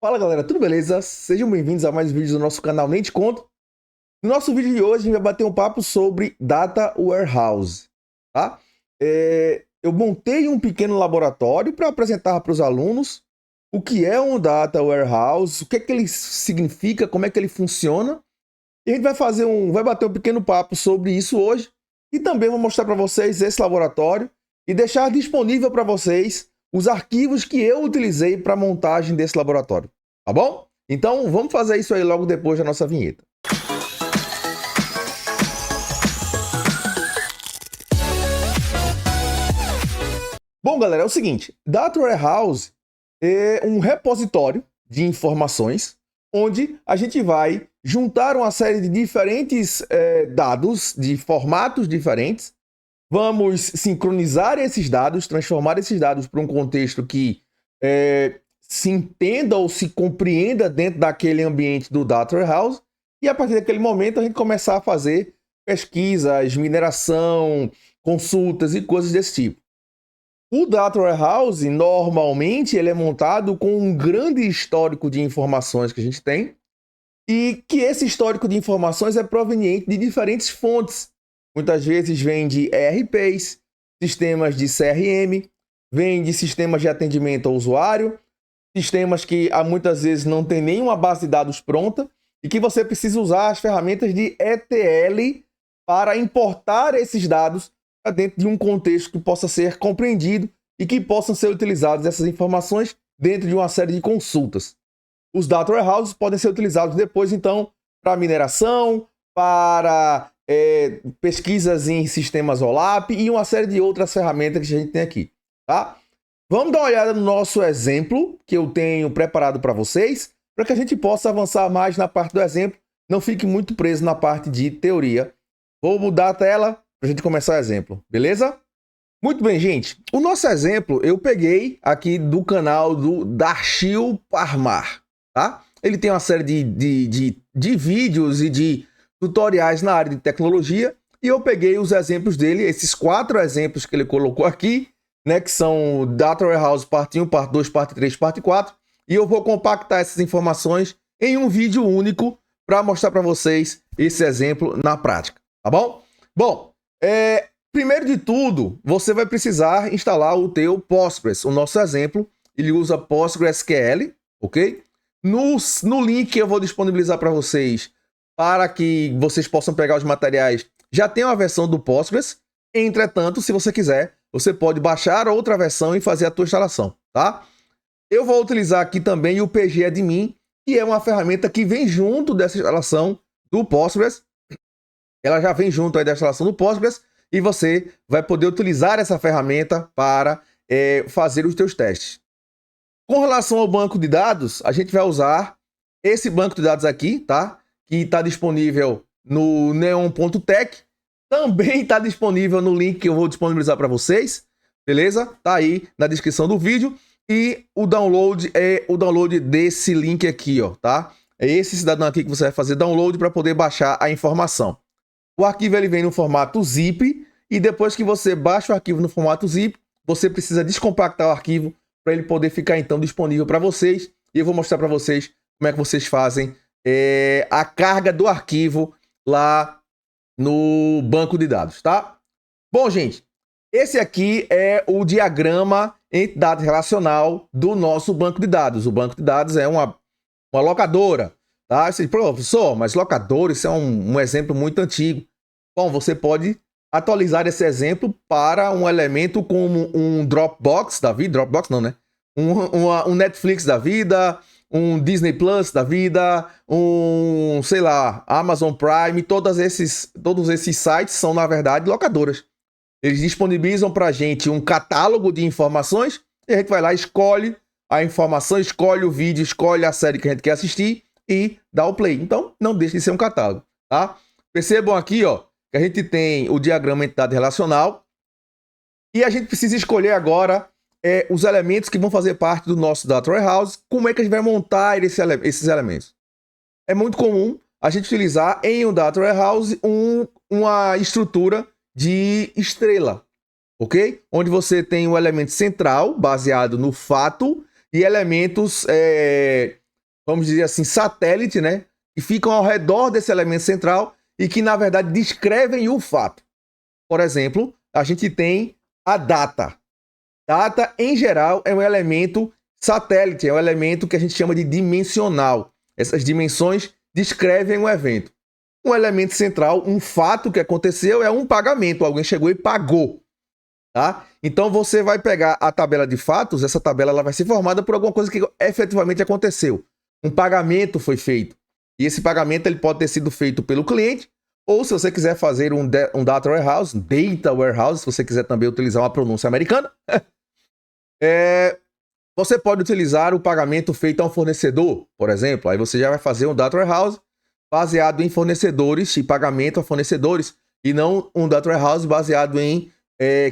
Fala galera, tudo beleza? Sejam bem-vindos a mais vídeos do nosso canal Nem Te Conto. No nosso vídeo de hoje a gente vai bater um papo sobre Data Warehouse, tá? Eu montei um pequeno laboratório para apresentar para os alunos o que é um Data Warehouse, o que é que ele significa, como é que ele funciona. E a gente vai bater um pequeno papo sobre isso hoje e também vou mostrar para vocês esse laboratório e deixar disponível para vocês os arquivos que eu utilizei para a montagem desse laboratório, tá bom? Então vamos fazer isso aí logo depois da nossa vinheta. Bom, galera, é o seguinte, Data Warehouse é um repositório de informações onde a gente vai juntar uma série de diferentes dados de formatos diferentes. Vamos sincronizar esses dados, transformar esses dados para um contexto que se entenda ou se compreenda dentro daquele ambiente do Data Warehouse. E a partir daquele momento a gente começar a fazer pesquisas, mineração, consultas e coisas desse tipo. O Data Warehouse, normalmente, ele é montado com um grande histórico de informações que a gente tem e que esse histórico de informações é proveniente de diferentes fontes. Muitas vezes vem de ERPs, sistemas de CRM, vem de sistemas de atendimento ao usuário, sistemas que muitas vezes não tem nenhuma base de dados pronta e que você precisa usar as ferramentas de ETL para importar esses dados para dentro de um contexto que possa ser compreendido e que possam ser utilizadas essas informações dentro de uma série de consultas. Os Data Warehouses podem ser utilizados depois, então, para mineração, para pesquisas em sistemas OLAP e uma série de outras ferramentas que a gente tem aqui, tá? Vamos dar uma olhada no nosso exemplo que eu tenho preparado para vocês, para que a gente possa avançar mais na parte do exemplo, não fique muito preso na parte de teoria. Vou mudar a tela para a gente começar o exemplo, beleza? Muito bem, gente. O nosso exemplo eu peguei aqui do canal do Darshil Parmar, tá? Ele tem uma série de vídeos e de tutoriais na área de tecnologia e eu peguei os exemplos dele, esses 4 exemplos que ele colocou aqui, né, que são Data Warehouse parte 1, parte 2, parte 3, parte 4, e eu vou compactar essas informações em um vídeo único para mostrar para vocês esse exemplo na prática, tá bom? Bom, primeiro de tudo, você vai precisar instalar o teu Postgres. O nosso exemplo, ele usa PostgreSQL, ok? No link que eu vou disponibilizar para vocês, para que vocês possam pegar os materiais, já tem uma versão do Postgres. Entretanto, se você quiser, você pode baixar outra versão e fazer a tua instalação, tá? Eu vou utilizar aqui também o pgadmin, que é uma ferramenta que vem junto dessa instalação do Postgres. Ela já vem junto aí da instalação do Postgres e você vai poder utilizar essa ferramenta para fazer os teus testes. Com relação ao banco de dados, a gente vai usar esse banco de dados aqui, tá? Que está disponível no neon.tech. Também está disponível no link que eu vou disponibilizar para vocês, beleza? Tá aí na descrição do vídeo. E o download é o download desse link aqui, ó, tá? É esse cidadão aqui que você vai fazer download para poder baixar a informação. O arquivo ele vem no formato zip e depois que você baixa o arquivo no formato zip, você precisa descompactar o arquivo para ele poder ficar então disponível para vocês. E eu vou mostrar para vocês como é que vocês fazem a carga do arquivo lá no banco de dados, tá? Bom, gente, esse aqui é o diagrama entidade relacional do nosso banco de dados. O banco de dados é uma locadora. Tá? Você diz, professor, mas locador, isso é um exemplo muito antigo. Bom, você pode atualizar esse exemplo para um elemento como um Dropbox da vida, Dropbox não, né? Um Netflix da vida, um Disney Plus da vida, sei lá, Amazon Prime, todos esses sites são, na verdade, locadoras. Eles disponibilizam para a gente um catálogo de informações e a gente vai lá, escolhe a informação, escolhe o vídeo, escolhe a série que a gente quer assistir e dá o play. Então, não deixe de ser um catálogo, tá? Percebam aqui, ó, que a gente tem o diagrama entidade relacional e a gente precisa escolher agora os elementos que vão fazer parte do nosso Data Warehouse. Como é que a gente vai montar esses elementos? É muito comum a gente utilizar em um Data Warehouse uma estrutura de estrela, ok? Onde você tem um elemento central, baseado no fato, e elementos vamos dizer assim, satélite, né? Que ficam ao redor desse elemento central e que, na verdade, descrevem o fato. Por exemplo, a gente tem a data. Data, em geral, é um elemento satélite, é um elemento que a gente chama de dimensional. Essas dimensões descrevem um evento. Um elemento central, um fato que aconteceu, é um pagamento. Alguém chegou e pagou. Tá? Então você vai pegar a tabela de fatos, essa tabela ela vai ser formada por alguma coisa que efetivamente aconteceu. Um pagamento foi feito. E esse pagamento ele pode ter sido feito pelo cliente, ou se você quiser fazer um data warehouse, se você quiser também utilizar uma pronúncia americana, você pode utilizar o pagamento feito a um fornecedor, por exemplo. Aí você já vai fazer um data warehouse baseado em fornecedores e pagamento a fornecedores, e não um data warehouse baseado em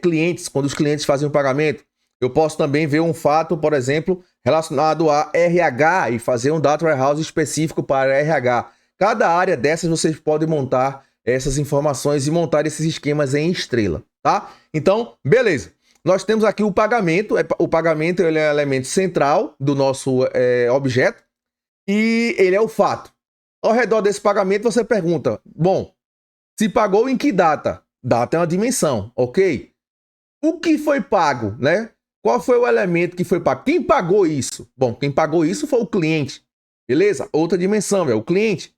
clientes, quando os clientes fazem o pagamento. Eu posso também ver um fato, por exemplo, relacionado a RH e fazer um data warehouse específico para RH. Cada área dessas vocês podem montar essas informações e montar esses esquemas em estrela, tá? Então, beleza. Nós temos aqui o pagamento. O pagamento ele é um elemento central do nosso objeto e ele é o fato. Ao redor desse pagamento você pergunta, bom, se pagou em que data? Data é uma dimensão, ok? O que foi pago, né? Qual foi o elemento que foi pago? Quem pagou isso? Bom, quem pagou isso foi o cliente, beleza? Outra dimensão, é o cliente.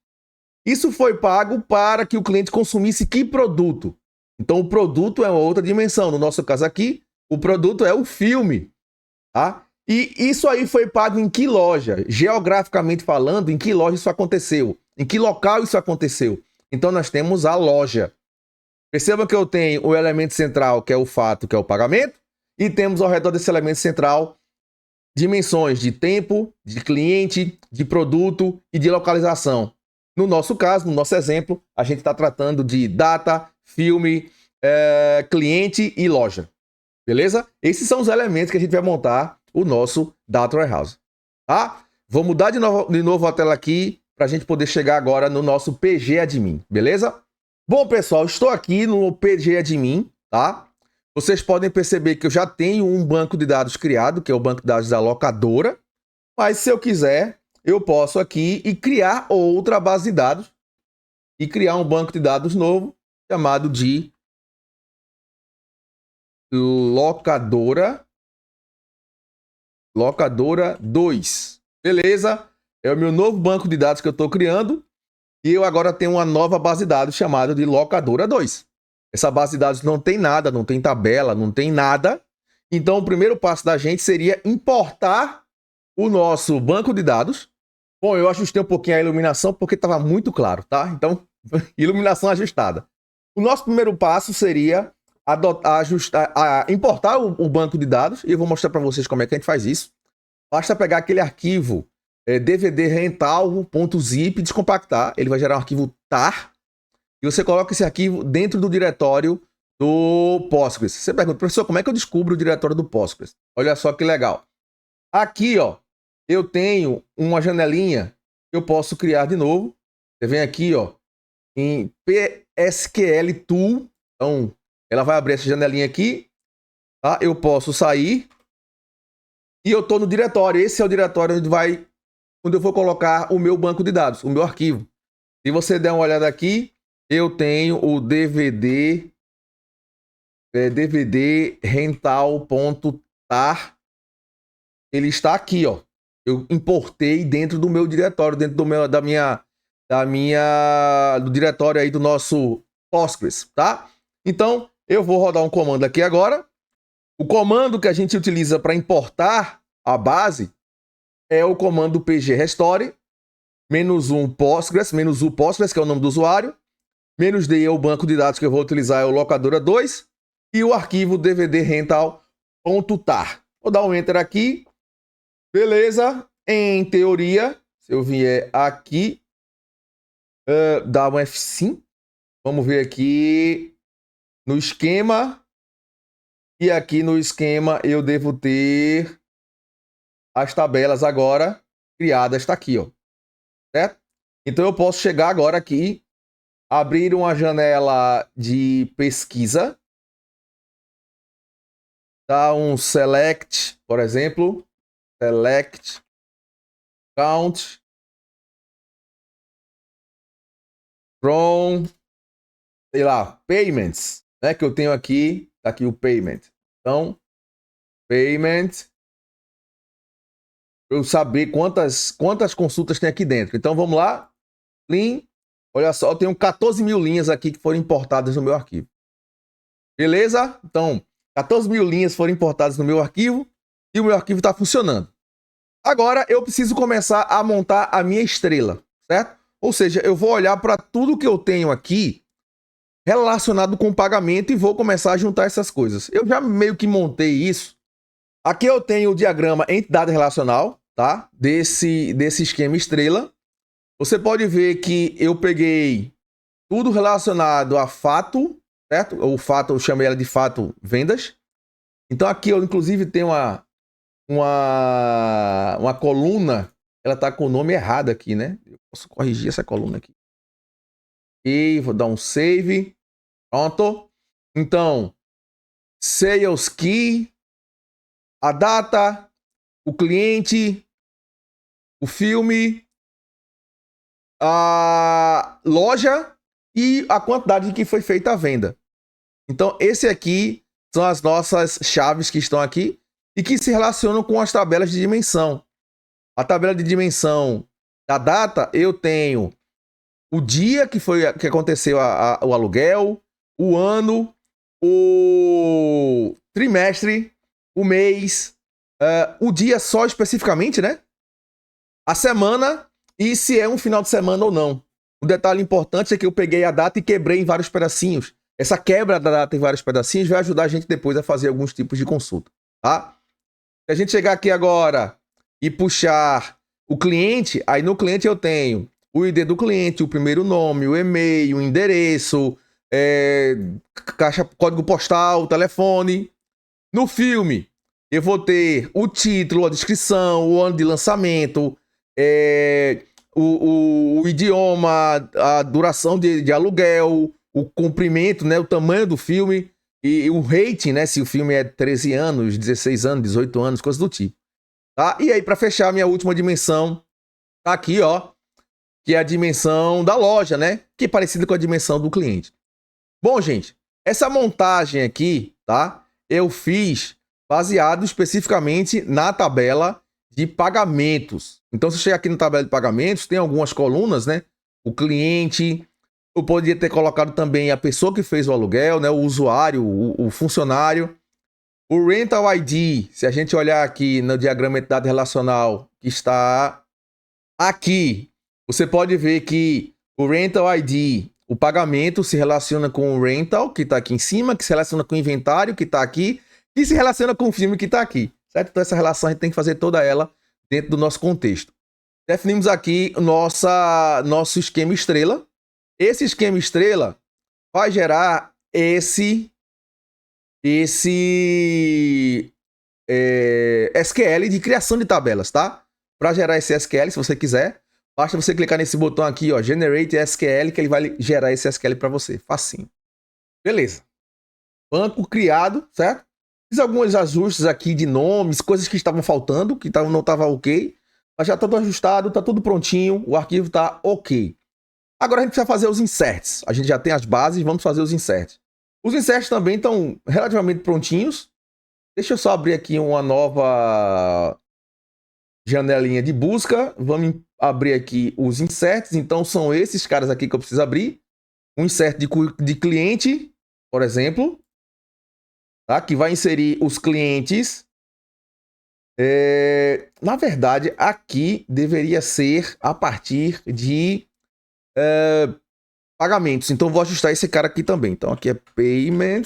Isso foi pago para que o cliente consumisse que produto? Então, o produto é uma outra dimensão. No nosso caso aqui, o produto é o filme, tá? E isso aí foi pago em que loja? Geograficamente falando, em que loja isso aconteceu? Em que local isso aconteceu? Então, nós temos a loja. Perceba que eu tenho o elemento central, que é o fato, que é o pagamento, e temos ao redor desse elemento central dimensões de tempo, de cliente, de produto e de localização. No nosso caso, no nosso exemplo, a gente está tratando de data, filme, cliente e loja. Beleza? Esses são os elementos que a gente vai montar o nosso Data Warehouse. Tá? Vou mudar de novo a tela aqui para a gente poder chegar agora no nosso PG Admin. Beleza? Bom, pessoal, estou aqui no PG Admin, tá? Vocês podem perceber que eu já tenho um banco de dados criado, que é o banco de dados da locadora. Mas se eu quiser, eu posso aqui e criar outra base de dados e criar um banco de dados novo chamado de locadora 2. Beleza? É o meu novo banco de dados que eu estou criando e eu agora tenho uma nova base de dados chamada de locadora 2. Essa base de dados não tem nada, não tem tabela, não tem nada. Então o primeiro passo da gente seria importar o nosso banco de dados. Bom, eu ajustei um pouquinho a iluminação porque estava muito claro, tá? Então, iluminação ajustada. O nosso primeiro passo seria importar o banco de dados, e eu vou mostrar para vocês como é que a gente faz isso. Basta pegar aquele arquivo dvd rental.zip e descompactar. Ele vai gerar um arquivo tar, e você coloca esse arquivo dentro do diretório do Postgres. Você pergunta, professor, como é que eu descubro o diretório do Postgres? Olha só que legal. Aqui, ó, eu tenho uma janelinha que eu posso criar de novo. Você vem aqui, ó, em PSQL Tool. Então, ela vai abrir essa janelinha aqui. Tá? Eu posso sair. E eu estou no diretório. Esse é o diretório onde eu vou colocar o meu banco de dados, o meu arquivo. Se você der uma olhada aqui, eu tenho o dvd rental.tar. Ele está aqui, ó. Eu importei dentro do meu diretório, dentro do diretório aí do nosso Postgres, tá? Então, eu vou rodar um comando aqui agora. O comando que a gente utiliza para importar a base é o comando pgrestore -1 Postgres, -u Postgres, que é o nome do usuário, -d é o banco de dados que eu vou utilizar, é o locadora 2, e o arquivo dvd rental.tar. Vou dar um enter aqui. Beleza, em teoria, se eu vier aqui, dar um F5, vamos ver aqui no esquema, e aqui no esquema eu devo ter as tabelas agora criadas, está aqui, ó, certo? Então eu posso chegar agora aqui, abrir uma janela de pesquisa, dar um select, por exemplo, select count from, sei lá, payments, né? Que eu tenho aqui, tá aqui o payment. Então, payment, para eu saber quantas consultas tem aqui dentro. Então, vamos lá. Clean. Olha só, eu tenho 14 mil linhas aqui que foram importadas no meu arquivo. Beleza? Então, 14 mil linhas foram importadas no meu arquivo e o meu arquivo está funcionando. Agora, eu preciso começar a montar a minha estrela, certo? Ou seja, eu vou olhar para tudo que eu tenho aqui relacionado com pagamento e vou começar a juntar essas coisas. Eu já meio que montei isso. Aqui eu tenho o diagrama entidade relacional, tá? Desse esquema estrela. Você pode ver que eu peguei tudo relacionado a fato, certo? O fato, eu chamei ela de fato vendas. Então aqui eu inclusive tenho uma coluna, ela tá com o nome errado aqui, né? Eu posso corrigir essa coluna aqui. E vou dar um save. Pronto. Então, sales key, a data, o cliente, o filme, a loja e a quantidade que foi feita a venda. Então, esse aqui são as nossas chaves que estão aqui e que se relacionam com as tabelas de dimensão. A tabela de dimensão da data, eu tenho o dia que aconteceu o aluguel, o ano, o trimestre, o mês, o dia só especificamente, né? A semana e se é um final de semana ou não. Um detalhe importante é que eu peguei a data e quebrei em vários pedacinhos. Essa quebra da data em vários pedacinhos vai ajudar a gente depois a fazer alguns tipos de consulta, tá? Se a gente chegar aqui agora e puxar o cliente, aí no cliente eu tenho o ID do cliente, o primeiro nome, o e-mail, o endereço, caixa, código postal, o telefone. No filme, eu vou ter o título, a descrição, o ano de lançamento, o idioma, a duração de aluguel, o comprimento, né, o tamanho do filme e o rating, né, se o filme é 13 anos, 16 anos, 18 anos, coisas do tipo. Tá? E aí, para fechar a minha última dimensão, tá aqui, ó, que é a dimensão da loja, né, que é parecida com a dimensão do cliente. Bom, gente, essa montagem aqui, tá, eu fiz baseado especificamente na tabela de pagamentos. Então, se eu chegar aqui na tabela de pagamentos, tem algumas colunas, né? O cliente, eu poderia ter colocado também a pessoa que fez o aluguel, né? O usuário, o funcionário. O Rental ID, se a gente olhar aqui no diagrama de entidade relacional que está aqui, você pode ver que o Rental ID, o pagamento se relaciona com o rental, que está aqui em cima, que se relaciona com o inventário, que está aqui, e se relaciona com o filme, que está aqui, certo? Então essa relação a gente tem que fazer toda ela dentro do nosso contexto. Definimos aqui nosso esquema estrela. Esse esquema estrela vai gerar esse SQL de criação de tabelas, tá? Para gerar esse SQL, se você quiser, basta você clicar nesse botão aqui, ó, Generate SQL, que ele vai gerar esse SQL para você. Facinho. Beleza. Banco criado, certo? Fiz alguns ajustes aqui de nomes, coisas que estavam faltando, que não estava ok. Mas já está tudo ajustado, está tudo prontinho, o arquivo está ok. Agora a gente precisa fazer os inserts. A gente já tem as bases, vamos fazer os inserts. Os inserts também estão relativamente prontinhos. Deixa eu só abrir aqui uma nova janelinha de busca. Vamos abrir aqui os inserts. Então são esses caras aqui que eu preciso abrir. Um insert de cliente, por exemplo, tá? Que vai inserir os clientes. Na verdade, aqui deveria ser a partir de pagamentos. Então vou ajustar esse cara aqui também. Então aqui é payment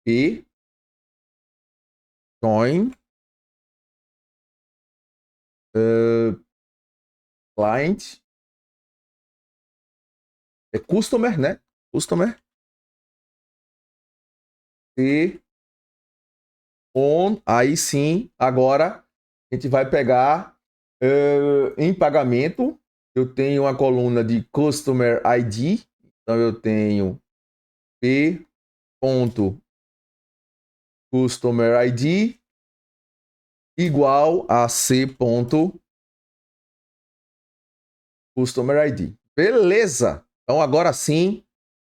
e join client é customer, né? Customer e on. Aí sim, agora a gente vai pegar em pagamento. Eu tenho uma coluna de customer ID. Então eu tenho p.customer ID igual a c.customer ID. Beleza. Então agora sim,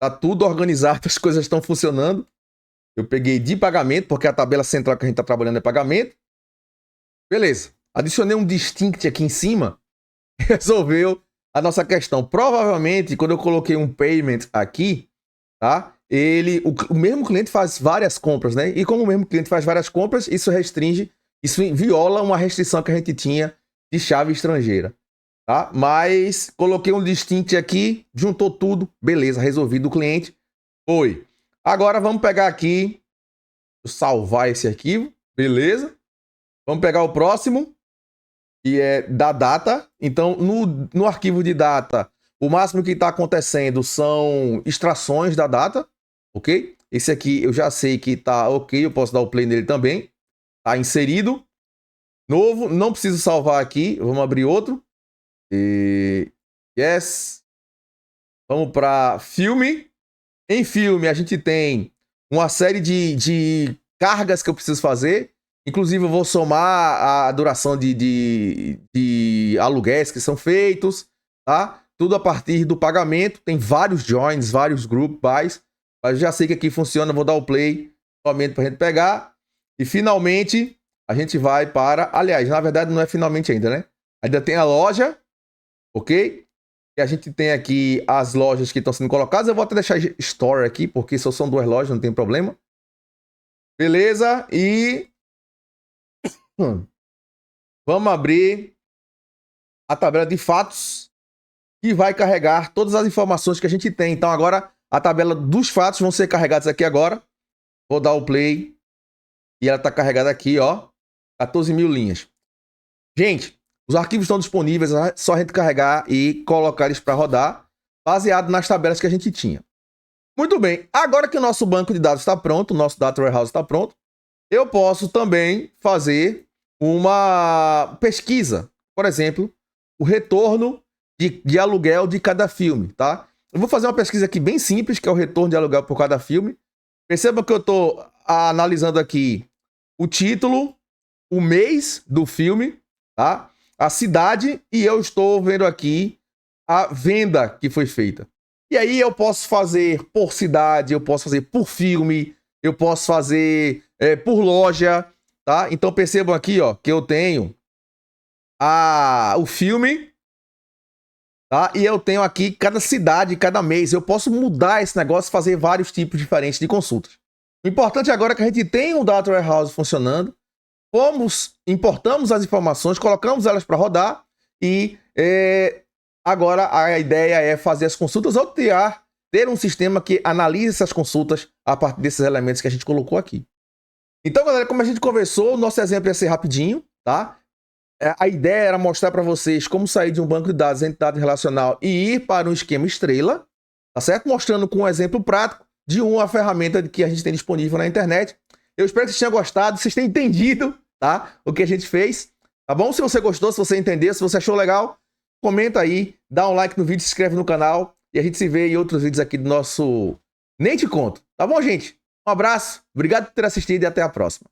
tá tudo organizado, as coisas estão funcionando. Eu peguei de pagamento, porque a tabela central que a gente está trabalhando é pagamento. Beleza. Adicionei um distinct aqui em cima. Resolveu a nossa questão. Provavelmente, quando eu coloquei um payment aqui, tá? O mesmo cliente faz várias compras, né? E como o mesmo cliente faz várias compras, isso viola uma restrição que a gente tinha de chave estrangeira, tá? Mas coloquei um distinct aqui, juntou tudo, beleza, resolvido o cliente. Foi. Agora vamos pegar aqui, salvar esse arquivo, beleza? Vamos pegar o próximo, que é da data. Então, no arquivo de data, o máximo que está acontecendo são extrações da data, ok? Esse aqui eu já sei que está ok, eu posso dar o play nele também. Está inserido. Novo, não preciso salvar aqui, vamos abrir outro. Yes. Vamos para filme. Em filme, a gente tem uma série de cargas que eu preciso fazer. Inclusive, eu vou somar a duração de aluguéis que são feitos, tá? Tudo a partir do pagamento. Tem vários joins, vários group buys. Mas eu já sei que aqui funciona, vou dar o play somente para a gente pegar. E finalmente, a gente vai para... Aliás, na verdade, não é finalmente ainda, né? Ainda tem a loja, ok? E a gente tem aqui as lojas que estão sendo colocadas. Eu vou até deixar Store aqui, porque só são duas lojas, não tem problema. Beleza? E... vamos abrir a tabela de fatos, que vai carregar todas as informações que a gente tem. Então agora a tabela dos fatos vão ser carregados aqui agora. Vou dar o play e ela está carregada aqui, ó. 14 mil linhas. Gente, os arquivos estão disponíveis, é só a gente carregar e colocar eles para rodar, baseado nas tabelas que a gente tinha. Muito bem, agora que o nosso banco de dados está pronto, o nosso Data Warehouse está pronto, eu posso também fazer uma pesquisa. Por exemplo, o retorno de aluguel de cada filme, tá? Eu vou fazer uma pesquisa aqui bem simples, que é o retorno de aluguel por cada filme. Perceba que eu estou analisando aqui o título, o mês do filme, tá? A cidade, e eu estou vendo aqui a venda que foi feita. E aí eu posso fazer por cidade, eu posso fazer por filme, eu posso fazer por loja, tá? Então percebam aqui, ó, que eu tenho o filme, tá? E eu tenho aqui cada cidade, cada mês. Eu posso mudar esse negócio, fazer vários tipos diferentes de consultas. O importante agora é que a gente tem um Data Warehouse funcionando, importamos as informações, colocamos elas para rodar e agora a ideia é fazer as consultas ou ter um sistema que analise essas consultas a partir desses elementos que a gente colocou aqui. Então, galera, como a gente conversou, o nosso exemplo ia ser rapidinho, tá? A ideia era mostrar para vocês como sair de um banco de dados, entidade relacional e ir para um esquema estrela, tá certo? Mostrando com um exemplo prático de uma ferramenta que a gente tem disponível na internet. Eu espero que vocês tenham gostado, vocês tenham entendido, tá? O que a gente fez, tá bom? Se você gostou, se você entendeu, se você achou legal, comenta aí, dá um like no vídeo, se inscreve no canal e a gente se vê em outros vídeos aqui do nosso Nem Te Conto. Tá bom, gente? Um abraço, obrigado por ter assistido e até a próxima.